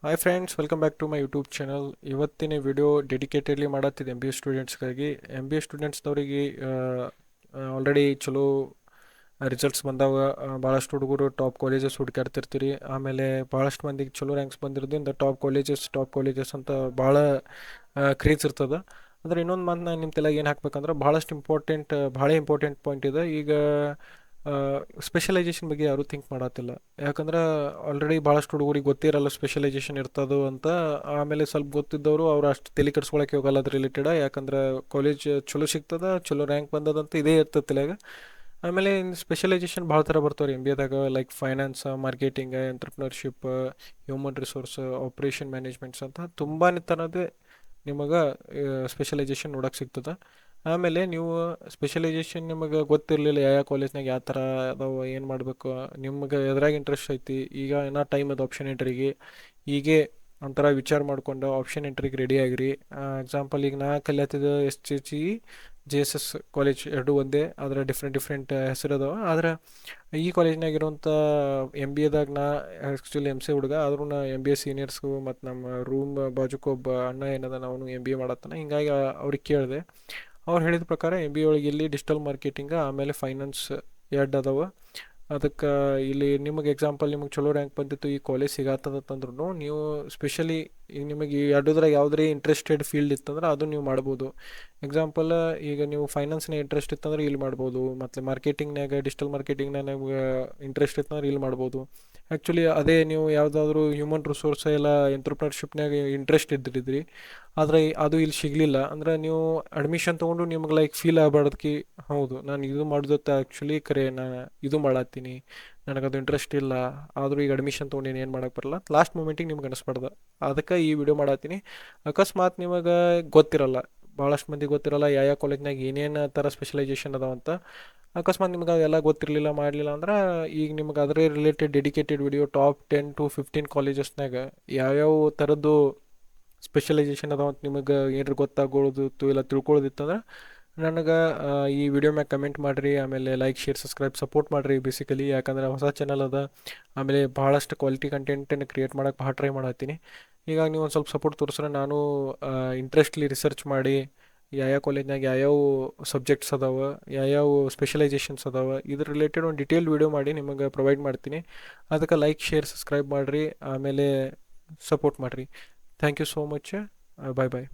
Hi friends, welcome back to my YouTube channel. ಇವತ್ತಿನ video dedicatedly ಮಾಡತ್ತಿದೆ M B A ಸ್ಟೂಡೆಂಟ್ಸ್ಗಾಗಿ. M B A ಸ್ಟೂಡೆಂಟ್ಸ್ದವ್ರಿಗೆ already ಚಲೋ results ಬಂದಾವ. ಭಾಳಷ್ಟು ಹುಡುಗರು ಟಾಪ್ ಕಾಲೇಜಸ್ ಹುಡುಕಾಡ್ತಿರ್ತೀರಿ. ಆಮೇಲೆ ಭಾಳಷ್ಟು ಮಂದಿಗೆ ಚಲೋ ರ್ಯಾಂಕ್ಸ್ ಬಂದಿರೋದ್ರಿಂದ ಟಾಪ್ ಕಾಲೇಜಸ್ ಅಂತ ಭಾಳ ಕ್ರೇಜ್ ಇರ್ತದೆ. ಅಂದ್ರೆ ಇನ್ನೊಂದು ಮಾತು ನಾನು ನಿಮ್ಮ ತಲೆಗೆ ಏನು ಹಾಕ್ಬೇಕಂದ್ರೆ ಭಾಳ ಇಂಪಾರ್ಟೆಂಟ್ ಪಾಯಿಂಟ್ ಇದೆ. ಈಗ ಸ್ಪೆಷಲೈಸೇಷನ್ ಬಗ್ಗೆ ಯಾರೂ ಥಿಂಕ್ ಮಾಡತ್ತಿಲ್ಲ. ಯಾಕಂದ್ರೆ ಆಲ್ರೆಡಿ ಭಾಳಷ್ಟು ಹುಡುಗರಿಗೆ ಗೊತ್ತಿರಲ್ಲ ಸ್ಪೆಷಲೈಸೇಷನ್ ಇರ್ತದೋ ಅಂತ. ಆಮೇಲೆ ಸ್ವಲ್ಪ ಗೊತ್ತಿದ್ದವರು ಅವ್ರು ಅಷ್ಟು ತಲೆ ಕೆಡಿಸ್ಕೊಳಕ್ಕೆ ಹೋಗಲ್ಲ ಅದ್ರ ರಿಲೇಟೆಡ್. ಯಾಕಂದ್ರೆ ಕಾಲೇಜ್ ಚಲೋ ಸಿಗ್ತದ, ಚಲೋ ರ್ಯಾಂಕ್ ಬಂದದಂತ ಇದೇ ಇರ್ತದೆ ತಲೆಯಾಗ. ಆಮೇಲೆ ಸ್ಪೆಷಲೈಸೇಷನ್ ಭಾಳ ಥರ ಬರ್ತಾವೆ ರೀ ಎಮ್ ಬಿ ಎದಾಗ. Like finance, marketing, entrepreneurship, human resource, operation managements ಅಂತ ತುಂಬಾ ಥರದ್ದು ನಿಮಗೆ ಸ್ಪೆಷಲೈಸೇಷನ್ ನೋಡೋಕೆ ಸಿಗ್ತದೆ. ಆಮೇಲೆ ನೀವು ಸ್ಪೆಷಲೈಸೇಷನ್ ನಿಮಗೆ ಗೊತ್ತಿರಲಿಲ್ಲ ಯಾವ ಕಾಲೇಜ್ನಾಗ ಯಾವ ಥರ ಅದಾವ, ಏನು ಮಾಡಬೇಕು, ನಿಮ್ಗೆ ಎದ್ರಾಗ ಇಂಟ್ರೆಸ್ಟ್ ಐತಿ, ಈಗ ಏನೋ ಟೈಮ್ ಅದು ಆಪ್ಷನ್ ಎಂಟ್ರಿಗೆ. ಹೀಗೆ ಒಂಥರ ವಿಚಾರ ಮಾಡ್ಕೊಂಡು ಆಪ್ಷನ್ ಎಂಟ್ರಿಗೆ ರೆಡಿ ಆಗಿರಿ. ಎಕ್ಸಾಂಪಲ್ ಈಗ ನಾ ಕಲಿಯತ್ತಿದ್ದು SHG JSS ಕಾಲೇಜ್ ಎರಡು ಒಂದೇ, ಆದರೆ ಡಿಫ್ರೆಂಟ್ ಹೆಸರು ಅದಾವ. ಆದ್ರೆ ಈ ಕಾಲೇಜ್ನಾಗ ಇರುವಂಥ ಎಮ್ ಬಿ ಎದಾಗ ನಾ ಆ್ಯಕ್ಚುಲಿ MC ಹುಡುಗ, ಆದ್ರೂ ನಾ MBA ಸೀನಿಯರ್ಸ್ಗೂ ಮತ್ತು ನಮ್ಮ ರೂಮ್ ಬಾಜುಕು ಒಬ್ಬ ಅಣ್ಣ ಏನದ ಅವನು MBA ಮಾಡತ್ತಾನ. ಹಿಂಗಾಗಿ ಅವ್ರಿಗೆ ಕೇಳಿದೆ. ಅವ್ರು ಹೇಳಿದ ಪ್ರಕಾರ MBA ಒಳಗೆ ಇಲ್ಲಿ ಡಿಜಿಟಲ್ ಮಾರ್ಕೆಟಿಂಗ್ ಆಮೇಲೆ ಫೈನಾನ್ಸ್ ಎರಡು ಅದಾವ. ಅದಕ್ಕೆ ಇಲ್ಲಿ ನಿಮಗೆ ಎಕ್ಸಾಂಪಲ್ ನಿಮಗೆ ಚಲೋ ರ್ಯಾಂಕ್ ಬಂದಿತ್ತು, ಈ ಕಾಲೇಜ್ ಸಿಗತ್ತದಂದ್ರೂ ನೀವು ಸ್ಪೆಷಲಿ ಈಗ ನಿಮಗೆ ಈ ಎರಡೂದ್ರಾಗ ಯಾವುದೇ ಇಂಟ್ರೆಸ್ಟೆಡ್ ಫೀಲ್ಡ್ ಇತ್ತಂದ್ರೆ ಅದು ನೀವು ಮಾಡ್ಬೋದು. ಎಕ್ಸಾಂಪಲ್ ಈಗ ನೀವು ಫೈನಾನ್ಸ್ನಾಗ ಇಂಟ್ರೆಸ್ಟ್ ಇತ್ತಂದ್ರೆ ಇಲ್ಲಿ ಮಾಡ್ಬೋದು, ಮತ್ತು ಮಾರ್ಕೆಟಿಂಗ್ನಾಗ ಡಿಜಿಟಲ್ ಮಾರ್ಕೆಟಿಂಗ್ನಾಗ ನಿಮ್ಗೆ ಇಂಟ್ರೆಸ್ಟ್ ಇತ್ತಂದ್ರೆ ಇಲ್ಲಿ ಮಾಡ್ಬೋದು. ಆ್ಯಕ್ಚುಲಿ ಅದೇ ನೀವು ಯಾವುದಾದ್ರೂ ಹ್ಯೂಮನ್ ರಿಸೋರ್ಸ್ ಎಲ್ಲ ಎಂಟ್ರಪ್ರಿನರ್ಶಿಪ್ನಾಗ ಇಂಟ್ರೆಸ್ಟ್ ಇದ್ದಿದ್ರಿ, ಆದರೆ ಅದು ಇಲ್ಲಿ ಸಿಗಲಿಲ್ಲ ಅಂದ್ರೆ ನೀವು ಅಡ್ಮಿಷನ್ ತೊಗೊಂಡು ನಿಮ್ಗೆ ಲೈಕ್ ಫೀಲ್ ಆಗಬಾರ್ದಕ್ಕೆ, ಹೌದು ನಾನು ಇದು ಮಾಡೋದತ್ತ ಆ್ಯಕ್ಚುಲಿ ಕರೆ ನಾನು ಇದು ಮಾಡತ್ತೀನಿ, ನನಗದು ಇಂಟ್ರೆಸ್ಟ್ ಇಲ್ಲ, ಆದರೂ ಈಗ ಅಡ್ಮಿಷನ್ ತೊಗೊಂಡು ಏನು ಮಾಡೋಕ್ಕೆ ಬರಲ್ಲ, ಲಾಸ್ಟ್ ಮೂಮೆಂಟಿಗೆ ನಿಮ್ಗೆ ಅನಿಸ್ಬಾರ್ದು. ಅದಕ್ಕೆ ಈ ವಿಡಿಯೋ ಮಾಡತ್ತೀನಿ. ಅಕಸ್ಮಾತ್ ನಿಮಗೆ ಗೊತ್ತಿರಲ್ಲ, ಭಾಳಷ್ಟು ಮಂದಿ ಗೊತ್ತಿರಲ್ಲ ಯಾವ ಕಾಲೇಜ್ನಾಗ ಏನೇನು ಥರ ಸ್ಪೆಷಲೈಸೇಷನ್ ಅದಾವಂತ. ಅಕಸ್ಮಾತ್ ನಿಮ್ಗೆ ಅದೆಲ್ಲ ಗೊತ್ತಿರಲಿಲ್ಲ ಮಾಡಲಿಲ್ಲ ಅಂದ್ರೆ ಈಗ ನಿಮ್ಗೆ ಅದರ related dedicated video top 10 to 15 ಕಾಲೇಜಸ್ನಾಗ ಯಾವ್ಯಾವ ಥರದ್ದು ಸ್ಪೆಷಲೈಸೇಷನ್ ಅದಾವಂತ ನಿಮಗೆ ಏನಾರು ಗೊತ್ತಾಗೋದಿತ್ತು ಇಲ್ಲ ತಿಳ್ಕೊಳ್ಳೋದಿತ್ತಂದ್ರೆ ನನಗೆ ಈ ವಿಡಿಯೋ ಮ್ಯಾಗ ಕಮೆಂಟ್ ಮಾಡಿರಿ. ಆಮೇಲೆ ಲೈಕ್, ಶೇರ್, ಸಬ್ಸ್ಕ್ರೈಬ್ ಸಪೋರ್ಟ್ ಮಾಡಿರಿ ಬೇಸಿಕಲಿ. ಯಾಕಂದ್ರೆ ಹೊಸ ಚಾನಲ್ ಅದ, ಆಮೇಲೆ ಭಾಳಷ್ಟು ಕ್ವಾಲಿಟಿ ಕಂಟೆಂಟನ್ನು ಕ್ರಿಯೇಟ್ ಮಾಡೋಕ್ಕೆ ಭಾಳ ಟ್ರೈ ಮಾಡತ್ತೀನಿ. ಹೀಗಾಗಿ ನೀವು ಒಂದು ಸ್ವಲ್ಪ ಸಪೋರ್ಟ್ ತೋರಿಸ್ರೆ ನಾನು ಇಂಟ್ರೆಸ್ಟ್ಲಿ ರಿಸರ್ಚ್ ಮಾಡಿ ಯಾವ ಕಾಲೇಜ್ನಾಗ ಯಾವ್ಯಾವ ಸಬ್ಜೆಕ್ಟ್ಸ್ ಅದಾವ, ಯಾವ್ಯಾವ ಸ್ಪೆಷಲೈಸೇಷನ್ಸ್ ಅದಾವ, ಇದ್ರ ರಿಲೇಟೆಡ್ ಒಂದು ಡಿಟೇಲ್ ವಿಡಿಯೋ ಮಾಡಿ ನಿಮಗೆ ಪ್ರೊವೈಡ್ ಮಾಡ್ತೀನಿ. ಅದಕ್ಕೆ ಲೈಕ್, ಶೇರ್, ಸಬ್ಸ್ಕ್ರೈಬ್ ಮಾಡಿರಿ, ಆಮೇಲೆ ಸಪೋರ್ಟ್ ಮಾಡಿರಿ. Thank you so much. Bye bye.